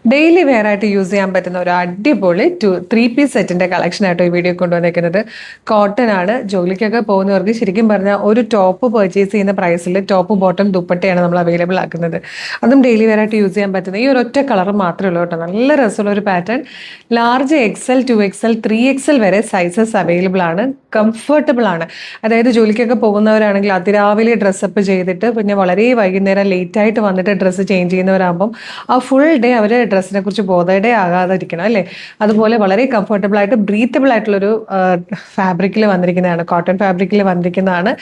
Daily wear ആയിട്ട് use ചെയ്യാൻ പറ്റുന്ന ഒരു അടിപൊളി 3 പീസ് സെറ്റിന്റെ കളക്ഷൻ ആയിട്ടോ ഈ വീഡിയോ കൊണ്ടുവന്നിരിക്കുന്നത്. കോട്ടൺ ആണ്. ജോലിക്കൊക്കെ പോകുന്നവർക്ക് ശരിക്കും പറഞ്ഞാൽ ഒരു ടോപ്പ് പർച്ചേസ് ചെയ്യുന്ന പ്രൈസിൽ ടോപ്പ് ബോട്ടം ദുപ്പട്ടയാണ് നമ്മൾ അവൈലബിൾ ആക്കുന്നത്. അതും ഡെയിലി വെയർ ആയിട്ട് യൂസ് ചെയ്യാൻ പറ്റുന്ന ഈ ഒരു ഒറ്റ കളർ മാത്രമേ ഉള്ളൂ കേട്ടോ. നല്ല രസമുള്ള ഒരു pattern. Large XL, 2XL, 3XL വരെ സൈസസ് അവൈലബിൾ ആണ്. കംഫർട്ടബിൾ ആണ്. അതായത് ജോലിക്കൊക്കെ പോകുന്നവരാണെങ്കിൽ അതിരാവിലെ ഡ്രസ്സപ്പ് ചെയ്തിട്ട് പിന്നെ വളരെ വൈകുന്നേരം ലേറ്റ് ആയിട്ട് വന്നിട്ട് ഡ്രസ്സ് ചേഞ്ച് ചെയ്യുന്നവരാകുമ്പം ആ ഫുൾ ഡേ അവർ ഡ്രസ്സിനെ കുറിച്ച് ബോധയുടെ ആകാതിരിക്കണം അല്ലേ. അതുപോലെ വളരെ കംഫർട്ടബിൾ ആയിട്ട് ബ്രീത്തബിൾ ആയിട്ടുള്ളൊരു ഫാബ്രിക്കിൽ വന്നിരിക്കുന്നതാണ്, കോട്ടൺ ഫാബ്രിക്കിൽ വന്നിരിക്കുന്നതാണ്.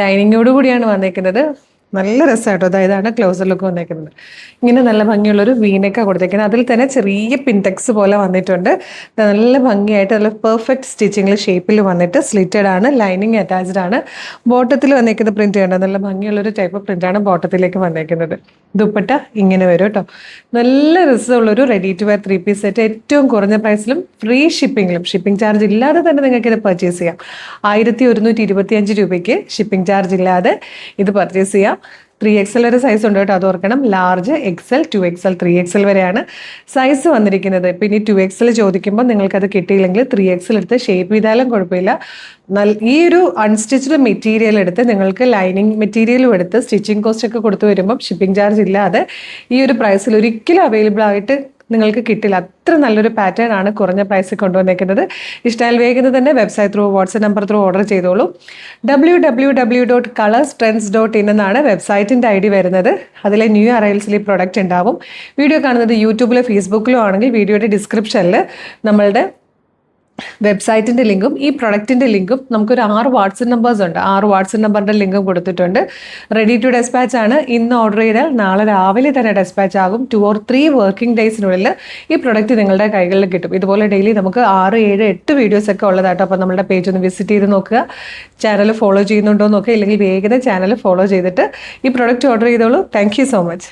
ലൈനിങ്ങോട് കൂടിയാണ് വന്നിരിക്കുന്നത്. നല്ല രസമായിട്ടോ. ഇതാണ് ക്ലോസർ ലുക്ക് വന്നേക്കുന്നത്. ഇങ്ങനെ നല്ല ഭംഗിയുള്ളൊരു വീനൊക്കെ കൊടുത്തേക്കുന്നത്. അതിൽ തന്നെ ചെറിയ പിൻടെക്സ് പോലെ വന്നിട്ടുണ്ട്. നല്ല ഭംഗിയായിട്ട് നല്ല പെർഫെക്റ്റ് സ്റ്റിച്ചിങ്ങിൽ ഷേപ്പിൽ വന്നിട്ട് സ്ലിറ്റഡ് ആണ്. ലൈനിങ് അറ്റാച്ച്ഡ് ആണ്. ബോട്ടത്തിൽ വന്നേക്കുന്ന പ്രിന്റ് ചെയ്യേണ്ടത് നല്ല ഭംഗിയുള്ളൊരു ടൈപ്പ് പ്രിന്റാണ് ബോട്ടത്തിലേക്ക് വന്നേക്കുന്നത്. ദുപ്പട്ട ഇങ്ങനെ വരും കേട്ടോ. നല്ല രസമുള്ളൊരു ready to wear 3 piece set. ഏറ്റവും കുറഞ്ഞ പ്രൈസിലും ഫ്രീ ഷിപ്പിങ്ങിലും, ഷിപ്പിംഗ് ചാർജ് ഇല്ലാതെ തന്നെ നിങ്ങൾക്ക് ഇത് പർച്ചേസ് ചെയ്യാം. 1125 രൂപയ്ക്ക് ഷിപ്പിംഗ് ചാർജ് ഇല്ലാതെ ഇത് പർച്ചേസ് ചെയ്യാം. 3XL വരെ സൈസ് ഉണ്ട് കേട്ടോ, അത് ഓർക്കണം. ലാർജ് XL, 2XL, 3XL വരെയാണ് സൈസ് വന്നിരിക്കുന്നത്. പിന്നെ ഈ 2XL ചോദിക്കുമ്പോൾ നിങ്ങൾക്കത് കിട്ടിയില്ലെങ്കിൽ 3XL എടുത്ത് ഷേപ്പ് ചെയ്താലും കുഴപ്പമില്ല. ഈ ഒരു അൺസ്റ്റിച്ച്ഡ് മെറ്റീരിയൽ എടുത്ത് നിങ്ങൾക്ക് ലൈനിങ് മെറ്റീരിയലും എടുത്ത് സ്റ്റിച്ചിങ് കോസ്റ്റ് ഒക്കെ കൊടുത്തു വരുമ്പം ഷിപ്പിംഗ് ചാർജ് ഇല്ലാതെ ഈ ഒരു പ്രൈസിൽ ഒരിക്കലും അവൈലബിൾ ആയിട്ട് നിങ്ങൾക്ക് കിട്ടില്ല. അത്ര നല്ലൊരു പാറ്റേൺ ആണ് കുറഞ്ഞ പ്രൈസിൽ കൊണ്ടുവന്നേക്കുന്നത്. ഇഷ്ടമായാൽ വേഗം തന്നെ website through, WhatsApp number through order ചെയ്തോളൂ. www.colorstrends.in എന്നാണ് വെബ്സൈറ്റിൻ്റെ ID വരുന്നത്. അതിലെ ന്യൂ അറൈവൽസിൽ ഈ പ്രൊഡക്റ്റ് ഉണ്ടാവും. വീഡിയോ കാണുന്നത് യൂട്യൂബിലോ ഫേസ്ബുക്കിലോ ആണെങ്കിൽ വീഡിയോയുടെ ഡിസ്ക്രിപ്ഷനിൽ നമ്മളുടെ വെബ്സൈറ്റിൻ്റെ ലിങ്കും ഈ പ്രൊഡക്റ്റിൻ്റെ ലിങ്കും നമുക്കൊരു 6 വാട്സ്ആപ്പ് നമ്പേഴ്സ് ഉണ്ട്. 6 വാട്സ്ആപ്പ് നമ്പറിൻ്റെ ലിങ്കും കൊടുത്തിട്ടുണ്ട്. റെഡി ടു ഡെസ്പാച്ച് ആണ്. ഇന്ന് ഓർഡർ ചെയ്താൽ നാളെ രാവിലെ തന്നെ ഡെസ്പാച്ച് ആകും. 2 or 3 വർക്കിംഗ് ഡേയ്സിനുള്ളിൽ ഈ പ്രൊഡക്റ്റ് നിങ്ങളുടെ കൈകളിൽ കിട്ടും. ഇതുപോലെ ഡെയിലി നമുക്ക് 6, 7, 8 വീഡിയോസ് ഒക്കെ ഉള്ളതാട്ടോ. അപ്പോൾ നമ്മുടെ പേജ് ഒന്ന് വിസിറ്റ് ചെയ്ത് നോക്കുക. ചാനൽ ഫോളോ ചെയ്യുന്നുണ്ടോ എന്ന് നോക്കുക. ഇല്ലെങ്കിൽ വേഗം ചാനൽ ഫോളോ ചെയ്തിട്ട് ഈ പ്രൊഡക്റ്റ് ഓർഡർ ചെയ്തോളൂ. Thank you so much.